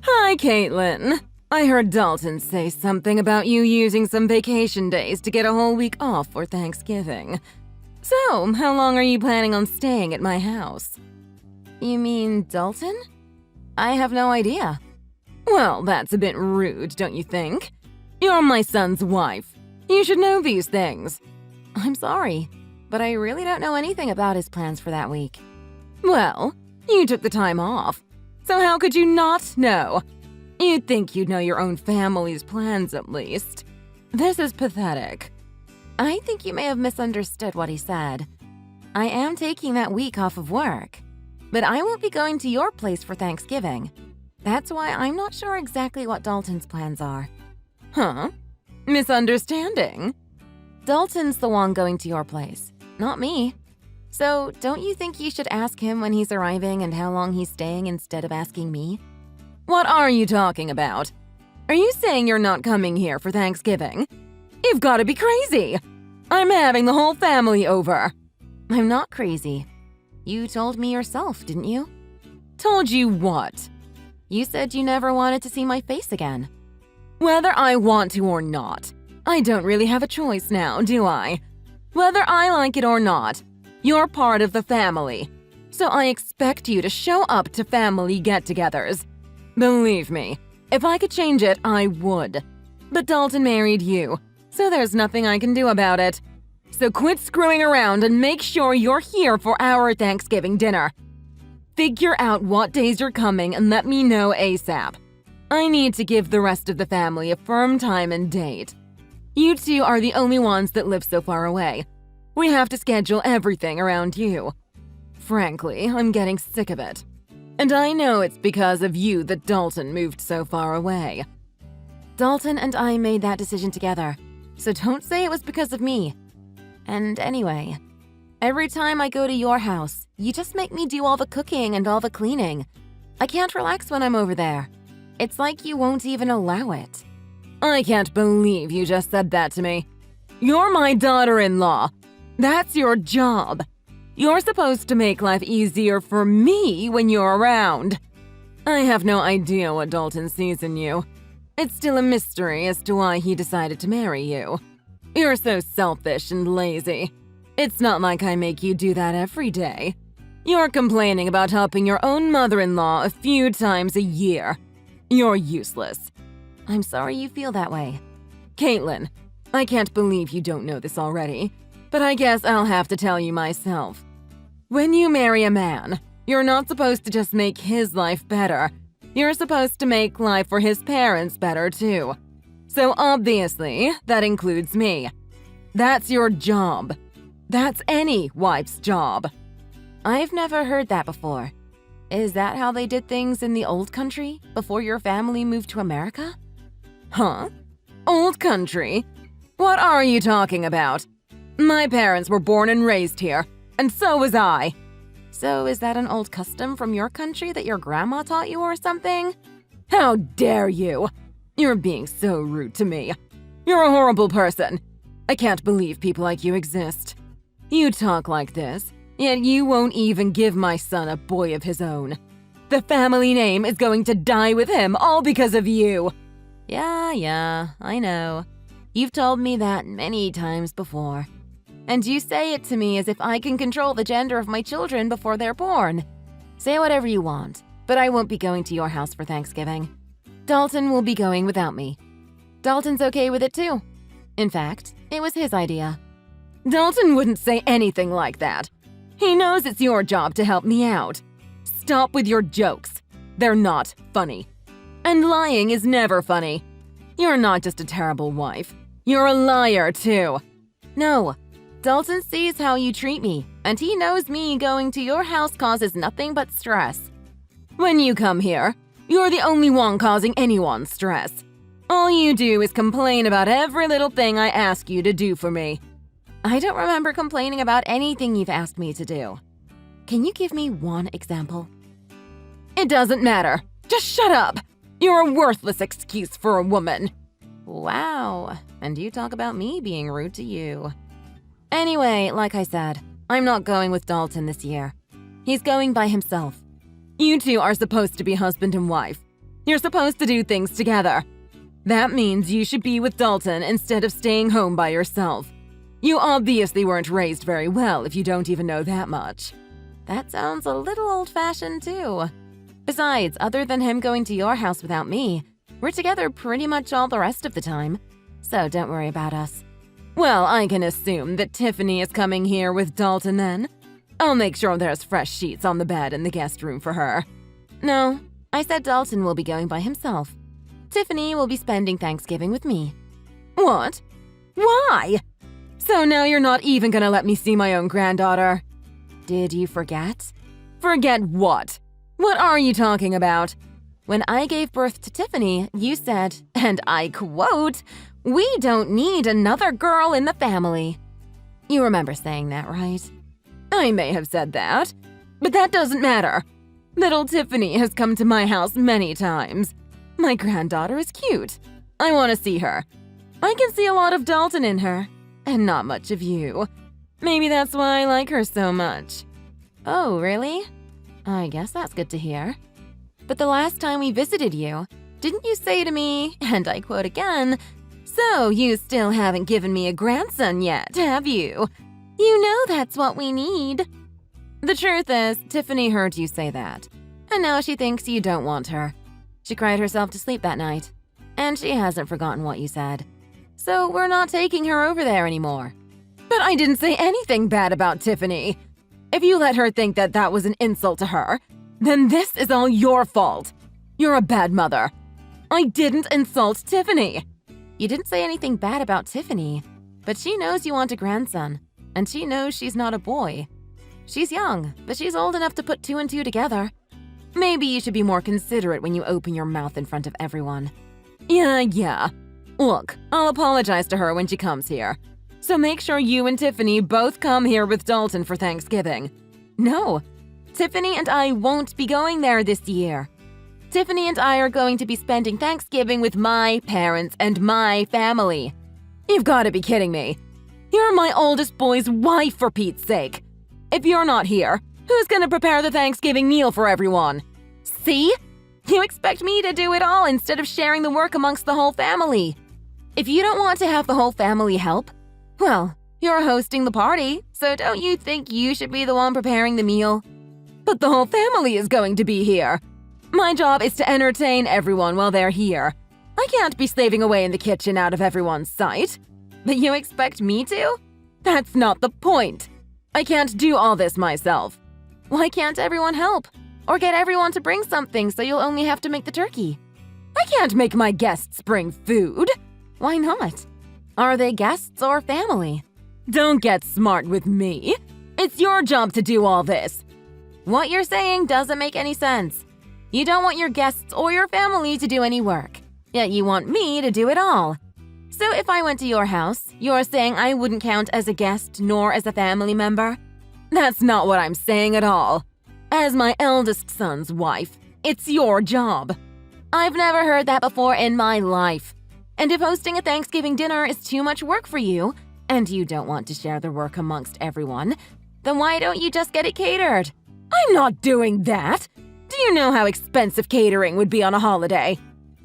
Hi, Caitlin. I heard Dalton say something about you using some vacation days to get a whole week off for Thanksgiving. So, how long are you planning on staying at my house? You mean Dalton? I have no idea. Well, that's a bit rude, don't you think? You're my son's wife. You should know these things. I'm sorry, but I really don't know anything about his plans for that week. Well, you took the time off, so how could you not know? You'd think you'd know your own family's plans at least. This is pathetic. I think you may have misunderstood what he said. I am taking that week off of work, but I won't be going to your place for Thanksgiving. That's why I'm not sure exactly what Dalton's plans are. Huh? Misunderstanding? Dalton's the one going to your place, not me. So, don't you think you should ask him when he's arriving and how long he's staying instead of asking me? What are you talking about? Are you saying you're not coming here for Thanksgiving? You've got to be crazy! I'm having the whole family over. I'm not crazy. You told me yourself, didn't you? Told you what? You said you never wanted to see my face again. Whether I want to or not, I don't really have a choice now, do I? Whether I like it or not, you're part of the family. So I expect you to show up to family get-togethers. Believe me, if I could change it, I would. But Dalton married you, so there's nothing I can do about it. So quit screwing around and make sure you're here for our Thanksgiving dinner. Figure out what days you're coming and let me know ASAP. I need to give the rest of the family a firm time and date. You two are the only ones that live so far away. We have to schedule everything around you. Frankly, I'm getting sick of it. And I know it's because of you that Dalton moved so far away. Dalton and I made that decision together, so don't say it was because of me. And anyway, every time I go to your house, you just make me do all the cooking and all the cleaning. I can't relax when I'm over there. It's like you won't even allow it. I can't believe you just said that to me. You're my daughter-in-law. That's your job. You're supposed to make life easier for me when you're around. I have no idea what Dalton sees in you. It's still a mystery as to why he decided to marry you. You're so selfish and lazy. It's not like I make you do that every day. You're complaining about helping your own mother-in-law a few times a year. You're useless. I'm sorry you feel that way. Caitlin, I can't believe you don't know this already, but I guess I'll have to tell you myself. When you marry a man, you're not supposed to just make his life better. You're supposed to make life for his parents better too. So obviously, that includes me. That's your job. That's any wife's job. I've never heard that before. Is that how they did things in the old country before your family moved to America? Huh? Old country? What are you talking about? My parents were born and raised here, and so was I. So is that an old custom from your country that your grandma taught you or something? How dare you! You're being so rude to me. You're a horrible person. I can't believe people like you exist. You talk like this, yet you won't even give my son a boy of his own. The family name is going to die with him all because of you. Yeah, I know. You've told me that many times before. And you say it to me as if I can control the gender of my children before they're born. Say whatever you want, but I won't be going to your house for Thanksgiving. Dalton will be going without me. Dalton's okay with it too. In fact, it was his idea. Dalton wouldn't say anything like that. He knows it's your job to help me out. Stop with your jokes. They're not funny. And lying is never funny. You're not just a terrible wife. You're a liar too. No. Dalton sees how you treat me, and he knows me going to your house causes nothing but stress. When you come here, you're the only one causing anyone stress. All you do is complain about every little thing I ask you to do for me. I don't remember complaining about anything you've asked me to do. Can you give me one example? It doesn't matter. Just shut up. You're a worthless excuse for a woman. Wow, and you talk about me being rude to you. Anyway, like I said, I'm not going with Dalton this year. He's going by himself. You two are supposed to be husband and wife. You're supposed to do things together. That means you should be with Dalton instead of staying home by yourself. You obviously weren't raised very well if you don't even know that much. That sounds a little old-fashioned too. Besides, other than him going to your house without me, we're together pretty much all the rest of the time. So don't worry about us. Well, I can assume that Tiffany is coming here with Dalton then. I'll make sure there's fresh sheets on the bed in the guest room for her. No, I said Dalton will be going by himself. Tiffany will be spending Thanksgiving with me. What? Why? So now you're not even gonna let me see my own granddaughter? Did you forget? Forget what? What are you talking about? When I gave birth to Tiffany, you said, and I quote, "We don't need another girl in the family." You remember saying that, right? I may have said that, but that doesn't matter. Little Tiffany has come to my house many times. My granddaughter is cute. I want to see her. I can see a lot of Dalton in her, and not much of you. Maybe that's why I like her so much. Oh, really? I guess that's good to hear. But the last time we visited you, didn't you say to me, and I quote again, "So you still haven't given me a grandson yet, have you? You know that's what we need." The truth is, Tiffany heard you say that, and now she thinks you don't want her. She cried herself to sleep that night, and she hasn't forgotten what you said. So we're not taking her over there anymore. But I didn't say anything bad about Tiffany. If you let her think that that was an insult to her, then this is all your fault. You're a bad mother. I didn't insult Tiffany. You didn't say anything bad about Tiffany, but she knows you want a grandson, and she knows she's not a boy. She's young, but she's old enough to put two and two together. Maybe you should be more considerate when you open your mouth in front of everyone. Yeah. Look, I'll apologize to her when she comes here. So make sure you and Tiffany both come here with Dalton for Thanksgiving. No, Tiffany and I won't be going there this year. Tiffany and I are going to be spending Thanksgiving with my parents and my family. You've got to be kidding me. You're my oldest boy's wife, for Pete's sake. If you're not here, who's going to prepare the Thanksgiving meal for everyone? See? You expect me to do it all instead of sharing the work amongst the whole family. If you don't want to have the whole family help, well, you're hosting the party, so don't you think you should be the one preparing the meal? But the whole family is going to be here. My job is to entertain everyone while they're here. I can't be slaving away in the kitchen out of everyone's sight. But you expect me to? That's not the point. I can't do all this myself. Why can't everyone help? Or get everyone to bring something so you'll only have to make the turkey? I can't make my guests bring food. Why not? Are they guests or family? Don't get smart with me. It's your job to do all this. What you're saying doesn't make any sense. You don't want your guests or your family to do any work, yet you want me to do it all. So if I went to your house, you're saying I wouldn't count as a guest nor as a family member? That's not what I'm saying at all. As my eldest son's wife, it's your job. I've never heard that before in my life. And if hosting a Thanksgiving dinner is too much work for you, and you don't want to share the work amongst everyone, then why don't you just get it catered? I'm not doing that. Do you know how expensive catering would be on a holiday?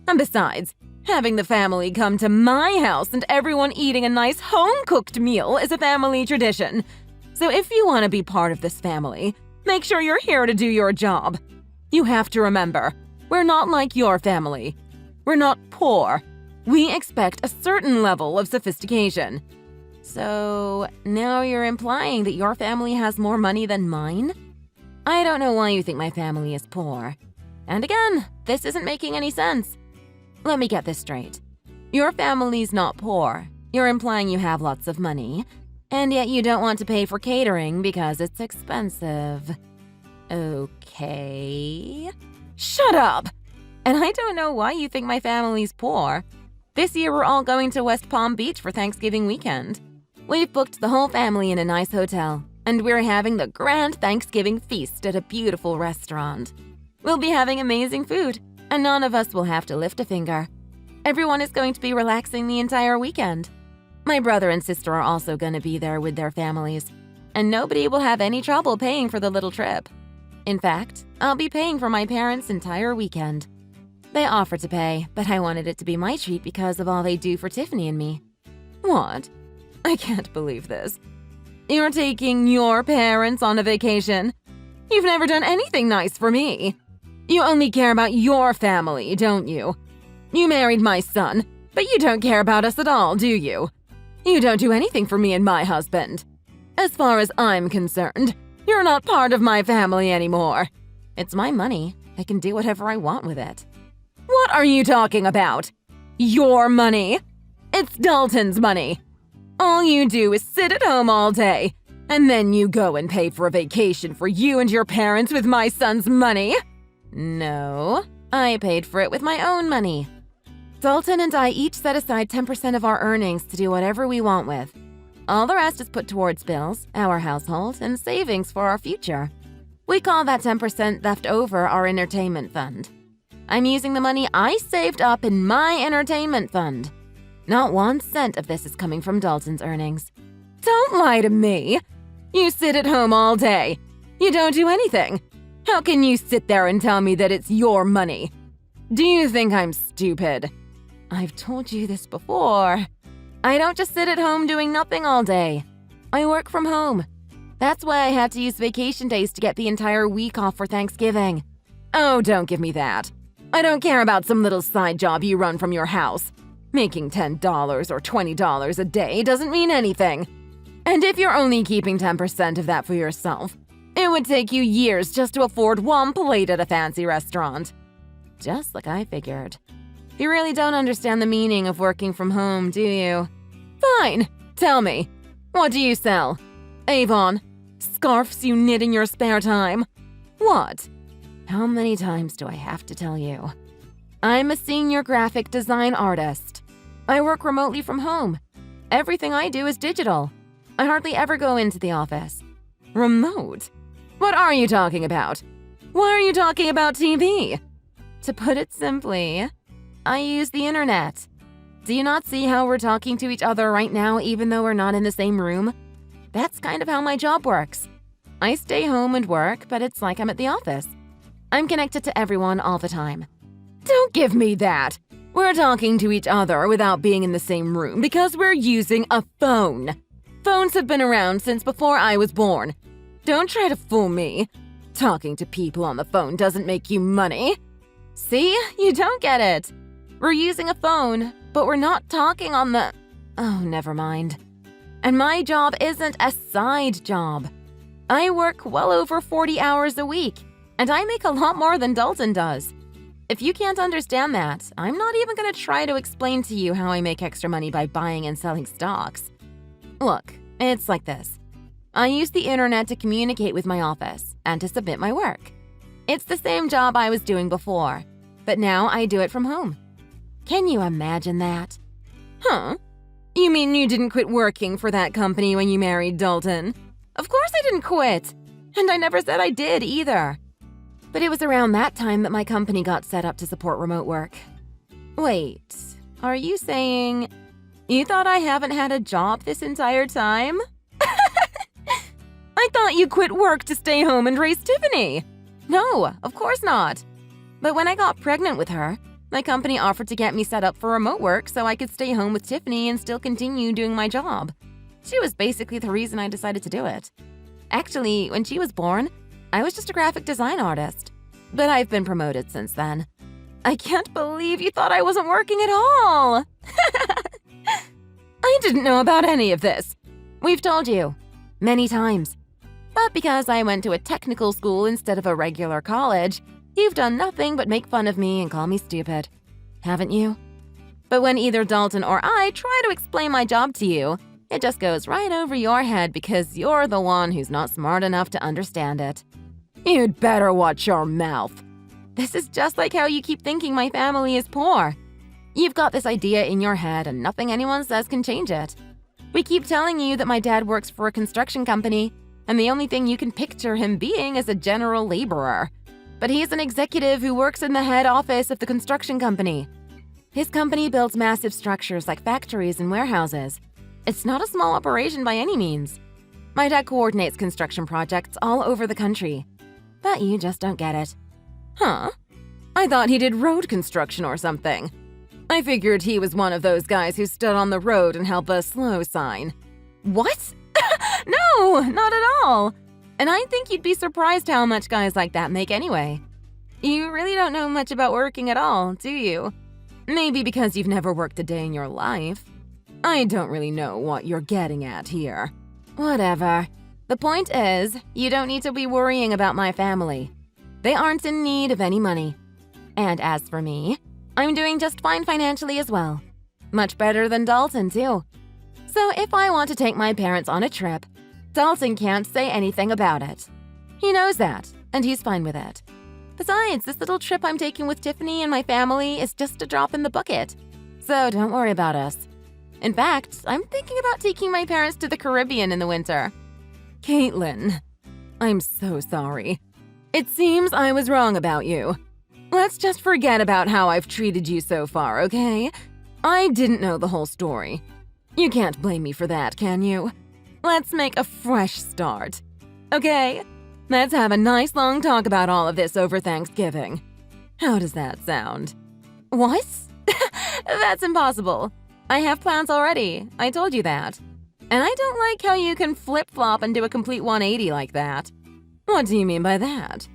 And besides, having the family come to my house and everyone eating a nice home-cooked meal is a family tradition. So if you want to be part of this family, make sure you're here to do your job. You have to remember, we're not like your family. We're not poor. We expect a certain level of sophistication. So now you're implying that your family has more money than mine? I don't know why you think my family is poor. And again, this isn't making any sense. Let me get this straight. Your family's not poor. You're implying you have lots of money, and yet you don't want to pay for catering because it's expensive. Okay. Shut up! And I don't know why you think my family's poor. This year we're all going to West Palm Beach for Thanksgiving weekend. We've booked the whole family in a nice hotel, and we're having the grand Thanksgiving feast at a beautiful restaurant. We'll be having amazing food, and none of us will have to lift a finger. Everyone is going to be relaxing the entire weekend. My brother and sister are also going to be there with their families, and nobody will have any trouble paying for the little trip. In fact, I'll be paying for my parents' entire weekend. They offered to pay, but I wanted it to be my treat because of all they do for Tiffany and me. What? I can't believe this. You're taking your parents on a vacation? You've never done anything nice for me. You only care about your family, don't you? You married my son, but you don't care about us at all, do you? You don't do anything for me and my husband. As far as I'm concerned, you're not part of my family anymore. It's my money. I can do whatever I want with it. What are you talking about? Your money? It's Dalton's money. All you do is sit at home all day, and then you go and pay for a vacation for you and your parents with my son's money? No, I paid for it with my own money. Dalton and I each set aside 10% of our earnings to do whatever we want with. All the rest is put towards bills, our household, and savings for our future. We call that 10% left over our entertainment fund. I'm using the money I saved up in my entertainment fund. Not 1 cent of this is coming from Dalton's earnings. Don't lie to me. You sit at home all day. You don't do anything. How can you sit there and tell me that it's your money? Do you think I'm stupid? I've told you this before. I don't just sit at home doing nothing all day. I work from home. That's why I had to use vacation days to get the entire week off for Thanksgiving. Oh, don't give me that. I don't care about some little side job you run from your house. Making $10 or $20 a day doesn't mean anything. And if you're only keeping 10% of that for yourself, it would take you years just to afford 1 plate at a fancy restaurant. Just like I figured. You really don't understand the meaning of working from home, do you? Fine, tell me. What do you sell? Avon? Scarves you knit in your spare time? What? How many times do I have to tell you? I'm a senior graphic design artist. I work remotely from home. Everything I do is digital. I hardly ever go into the office. Remote? What are you talking about? Why are you talking about TV? To put it simply, I use the internet. Do you not see how we're talking to each other right now even though we're not in the same room? That's kind of how my job works. I stay home and work, but it's like I'm at the office. I'm connected to everyone all the time. Don't give me that. We're talking to each other without being in the same room because we're using a phone. Phones have been around since before I was born. Don't try to fool me. Talking to people on the phone doesn't make you money. See? You don't get it. We're using a phone, but we're not talking on the… Oh, never mind. And my job isn't a side job. I work well over 40 hours a week, and I make a lot more than Dalton does. If you can't understand that, I'm not even going to try to explain to you how I make extra money by buying and selling stocks. Look, it's like this. I use the internet to communicate with my office and to submit my work. It's the same job I was doing before, but now I do it from home. Can you imagine that? Huh? You mean you didn't quit working for that company when you married Dalton? Of course I didn't quit, and I never said I did either. But it was around that time that my company got set up to support remote work. Wait, are you saying you thought I haven't had a job this entire time? I thought you quit work to stay home and raise Tiffany. No, of course not. But when I got pregnant with her, my company offered to get me set up for remote work so I could stay home with Tiffany and still continue doing my job. She was basically the reason I decided to do it. Actually, when she was born, I was just a graphic design artist. But I've been promoted since then. I can't believe you thought I wasn't working at all! I didn't know about any of this. We've told you. Many times. But because I went to a technical school instead of a regular college, you've done nothing but make fun of me and call me stupid. Haven't you? But when either Dalton or I try to explain my job to you, it just goes right over your head because you're the one who's not smart enough to understand it. You'd better watch your mouth. This is just like how you keep thinking my family is poor. You've got this idea in your head and nothing anyone says can change it. We keep telling you that my dad works for a construction company, and the only thing you can picture him being is a general laborer. But he's an executive who works in the head office of the construction company. His company builds massive structures like factories and warehouses. It's not a small operation by any means. My dad coordinates construction projects all over the country. but you just don't get it. Huh? I thought he did road construction or something. I figured he was one of those guys who stood on the road and held a slow sign. What? No, not at all. And I think you'd be surprised how much guys like that make anyway. You really don't know much about working at all, do you? Maybe because you've never worked a day in your life. I don't really know what you're getting at here. Whatever. The point is, you don't need to be worrying about my family. They aren't in need of any money. And as for me, I'm doing just fine financially as well. Much better than Dalton, too. So if I want to take my parents on a trip, Dalton can't say anything about it. He knows that, and he's fine with it. Besides, this little trip I'm taking with Tiffany and my family is just a drop in the bucket. So don't worry about us. In fact, I'm thinking about taking my parents to the Caribbean in the winter. Caitlin, I'm so sorry. It seems I was wrong about you. Let's just forget about how I've treated you so far, okay? I didn't know the whole story. You can't blame me for that, can you? Let's make a fresh start. Okay? Let's have a nice long talk about all of this over Thanksgiving. How does that sound? What? That's impossible. I have plans already. I told you that. And I don't like how you can flip-flop and do a complete 180 like that. What do you mean by that?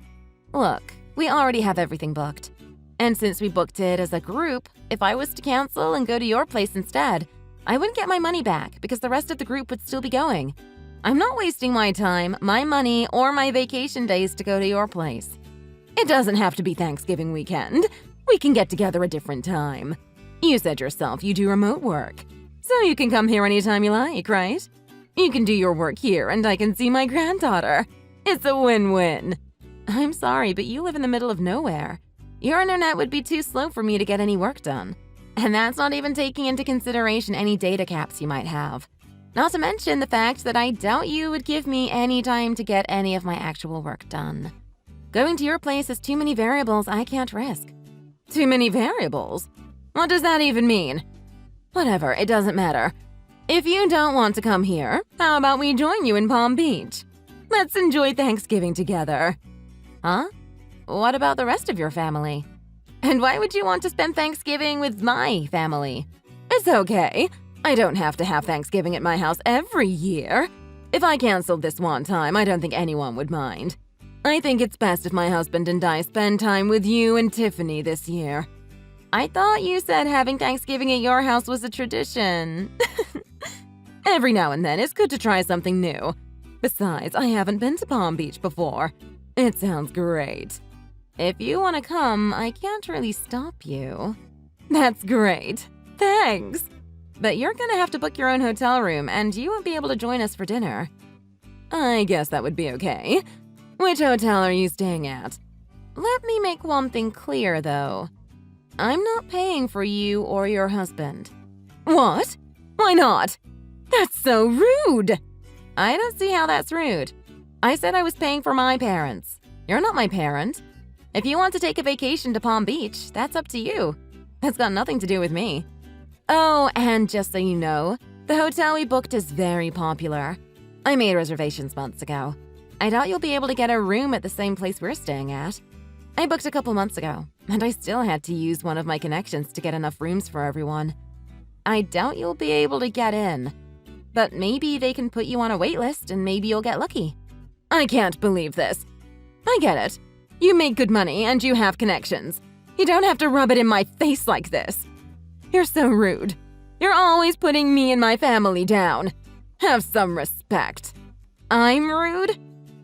Look, we already have everything booked. And since we booked it as a group, if I was to cancel and go to your place instead, I wouldn't get my money back because the rest of the group would still be going. I'm not wasting my time, my money, or my vacation days to go to your place. It doesn't have to be Thanksgiving weekend. We can get together a different time. You said yourself you do remote work, so you can come here anytime you like, right? You can do your work here and I can see my granddaughter. It's a win-win. I'm sorry, but you live in the middle of nowhere. Your internet would be too slow for me to get any work done. And that's not even taking into consideration any data caps you might have. Not to mention the fact that I doubt you would give me any time to get any of my actual work done. Going to your place has too many variables I can't risk. Too many variables? What does that even mean? Whatever, it doesn't matter. If you don't want to come here, how about we join you in Palm Beach? Let's enjoy Thanksgiving together. Huh? What about the rest of your family? And why would you want to spend Thanksgiving with my family? It's okay. I don't have to have Thanksgiving at my house every year. If I canceled this one time, I don't think anyone would mind. I think it's best if my husband and I spend time with you and Tiffany this year. I thought you said having Thanksgiving at your house was a tradition. Every now and then, it's good to try something new. Besides, I haven't been to Palm Beach before. It sounds great. If you want to come, I can't really stop you. That's great. Thanks. But you're gonna have to book your own hotel room, and you won't be able to join us for dinner. I guess that would be okay. Which hotel are you staying at? Let me make one thing clear, though. I'm not paying for you or your husband. What? Why not? That's so rude! I don't see how that's rude. I said I was paying for my parents. You're not my parent. If you want to take a vacation to Palm Beach, that's up to you. That's got nothing to do with me. Oh, and just so you know, the hotel we booked is very popular. I made reservations months ago. I doubt you'll be able to get a room at the same place we're staying at. I booked a couple months ago, and I still had to use one of my connections to get enough rooms for everyone. I doubt you'll be able to get in. But maybe they can put you on a wait list and maybe you'll get lucky. I can't believe this. I get it. You make good money and you have connections. You don't have to rub it in my face like this. You're so rude. You're always putting me and my family down. Have some respect. I'm rude?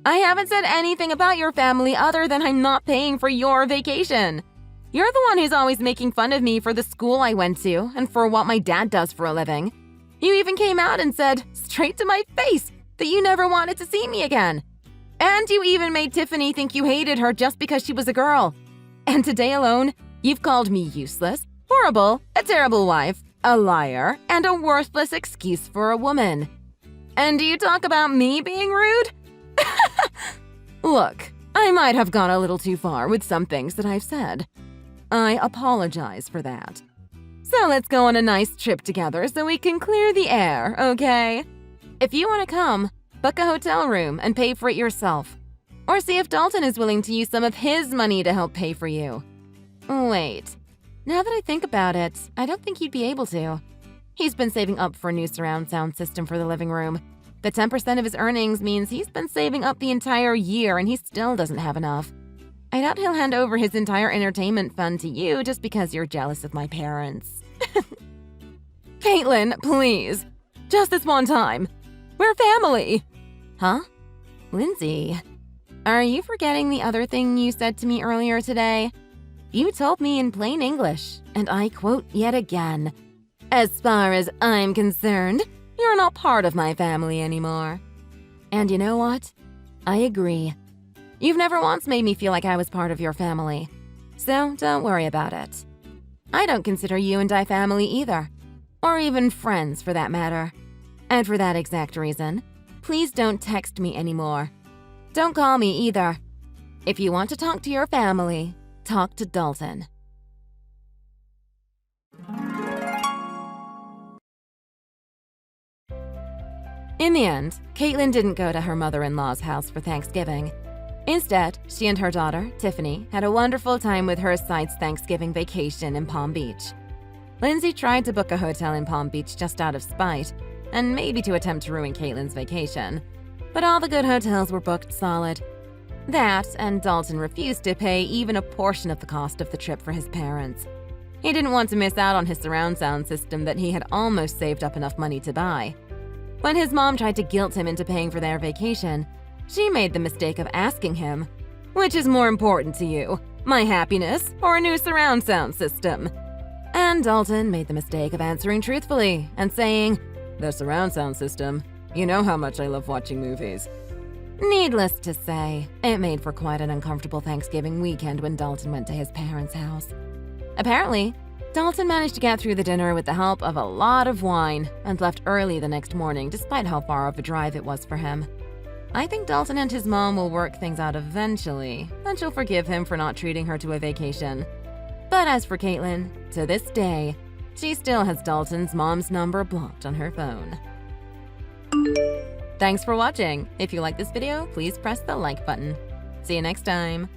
I haven't said anything about your family other than I'm not paying for your vacation. You're the one who's always making fun of me for the school I went to and for what my dad does for a living. You even came out and said, straight to my face, that you never wanted to see me again. And you even made Tiffany think you hated her just because she was a girl. And today alone, you've called me useless, horrible, a terrible wife, a liar, and a worthless excuse for a woman. And do you talk about me being rude? Look, I might have gone a little too far with some things that I've said. I apologize for that. So let's go on a nice trip together so we can clear the air, okay? If you want to come, book a hotel room and pay for it yourself. Or see if Dalton is willing to use some of his money to help pay for you. Wait, now that I think about it, I don't think he'd be able to. He's been saving up for a new surround sound system for the living room. The 10% of his earnings means he's been saving up the entire year and he still doesn't have enough. I doubt he'll hand over his entire entertainment fund to you just because you're jealous of my parents. Caitlin, please. Just this one time. We're family. Huh? Lindsay, are you forgetting the other thing you said to me earlier today? You told me in plain English, and I quote yet again, "As far as I'm concerned, you're not part of my family anymore." And you know what? I agree. You've never once made me feel like I was part of your family. So don't worry about it. I don't consider you and I family either. Or even friends, for that matter. And for that exact reason, please don't text me anymore. Don't call me either. If you want to talk to your family, talk to Dalton. In the end, Caitlin didn't go to her mother-in-law's house for Thanksgiving. Instead, she and her daughter, Tiffany, had a wonderful time with her side's Thanksgiving vacation in Palm Beach. Lindsay tried to book a hotel in Palm Beach just out of spite, and maybe to attempt to ruin Caitlin's vacation. But all the good hotels were booked solid. That, and Dalton refused to pay even a portion of the cost of the trip for his parents. He didn't want to miss out on his surround sound system that he had almost saved up enough money to buy. When his mom tried to guilt him into paying for their vacation, she made the mistake of asking him, "Which is more important to you, my happiness or a new surround sound system?" And Dalton made the mistake of answering truthfully and saying, "The surround sound system. You know how much I love watching movies." Needless to say, it made for quite an uncomfortable Thanksgiving weekend when Dalton went to his parents' house. Apparently, Dalton managed to get through the dinner with the help of a lot of wine and left early the next morning despite how far of a drive it was for him. I think Dalton and his mom will work things out eventually, and she'll forgive him for not treating her to a vacation. But as for Caitlin, to this day, she still has Dalton's mom's number blocked on her phone. Thanks for watching. If you like this video, please press the like button. See you next time.